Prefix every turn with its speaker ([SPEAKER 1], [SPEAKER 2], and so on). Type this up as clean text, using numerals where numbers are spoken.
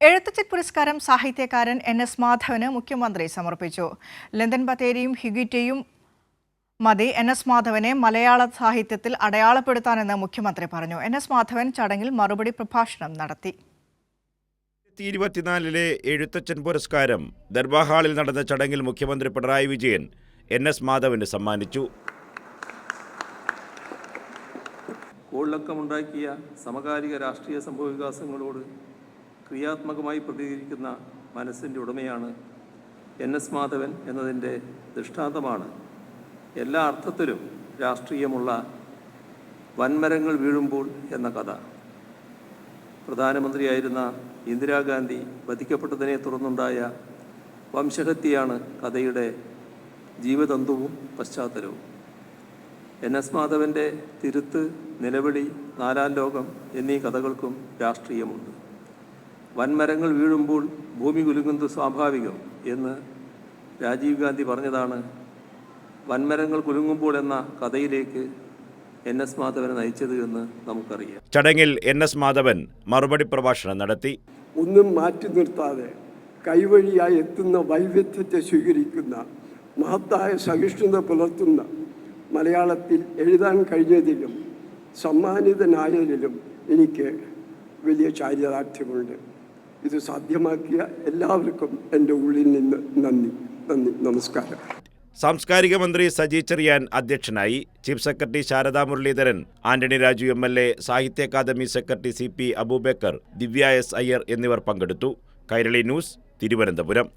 [SPEAKER 1] എഴുത്തച്ഛൻ പുരസ്കാരം സാഹിത്യകാരൻ എൻ.എസ്. മാധവന് മുഖ്യമന്ത്രി സമർപ്പിച്ചു. ലണ്ടൻ ബത്തേരിയും ഹ്യൂഗിറ്റയും മതി എൻ.എസ്. മാധവനെ മലയാള സാഹിത്യത്തിൽ അടയാളപ്പെടുത്താനെന്ന് മുഖ്യമന്ത്രി പറഞ്ഞു. എൻ.എസ്. മാധവൻ ചടങ്ങിൽ മറുപടി പ്രഭാഷണം നടത്തി.
[SPEAKER 2] 2024 എഴുത്തച്ഛൻ പുരസ്കാരം ദർബാർ ഹാളിൽ നടന്ന ചടങ്ങിൽ മുഖ്യമന്ത്രി പിണറായി വിജയൻ എൻ.എസ്. മാധവന് സമ്മാനിച്ചു.
[SPEAKER 3] കോളിളക്കമുണ്ടാക്കിയ സമകാലിക രാഷ്ട്രീയ സംഭവവികാസങ്ങളോട് ക്രിയാത്മകമായി പ്രതികരിക്കുന്ന മനസ്സിൻ്റെ ഉടമയാണ് എൻ.എസ്. മാധവൻ എന്നതിൻ്റെ ദൃഷ്ടാന്തമാണ് എല്ലാ അർത്ഥത്തിലും രാഷ്ട്രീയമുള്ള വൻമരങ്ങൾ വീഴുമ്പോൾ എന്ന കഥ. പ്രധാനമന്ത്രിയായിരുന്ന ഇന്ദിരാഗാന്ധി വധിക്കപ്പെട്ടതിനെ തുടർന്നുണ്ടായ വംശഹത്യയാണ് കഥയുടെ ജീവതന്തുവും പശ്ചാത്തലവും. എൻ.എസ്. മാധവൻ്റെ തിരുത്ത്, നിലവിളി, നാലാം ലോകം എന്നീ കഥകൾക്കും രാഷ്ട്രീയമുണ്ട്. വൻമരങ്ങൾ വീഴുമ്പോൾ ഭൂമി കുലുങ്ങുന്നത് സ്വാഭാവികം എന്ന് രാജീവ് ഗാന്ധി പറഞ്ഞതാണ് വൻമരങ്ങൾ കുലുങ്ങുമ്പോൾ എന്ന കഥയിലേക്ക് എൻ.എസ്. മാധവനെ നയിച്ചത് എന്ന് നമുക്കറിയാം.
[SPEAKER 2] ചടങ്ങിൽ എൻ.എസ്. മാധവൻ മറുപടി പ്രഭാഷണം നടത്തി.
[SPEAKER 4] ഒന്നും മാറ്റി നിർത്താതെ കൈവഴിയായി എത്തുന്ന വൈവിധ്യത്തെ സ്വീകരിക്കുന്ന മഹത്തായ സഹിഷ്ണുത പുലർത്തുന്ന മലയാളത്തിൽ എഴുതാൻ കഴിഞ്ഞതിലും സമ്മാനിതനായതിലും എനിക്ക് വലിയ ചാരിതാർത്ഥ്യമുണ്ട്. ഇത് സാധ്യമാക്കിയ എല്ലാവർക്കും എൻ്റെ ഉള്ളിൽ നിന്ന് നന്ദി. നമസ്കാരം.
[SPEAKER 2] സാംസ്കാരിക മന്ത്രി സജി ചെറിയാൻ അധ്യക്ഷനായി. Chief secretary Sharada Muraleedharan, Antony Raju MLA, Sahitya Akademi secretary C.P. Abubakar, Divya S. Iyer എന്നിവർ പങ്കെടുത്തു. കൈരളി ന്യൂസ്, തിരുവനന്തപുരം.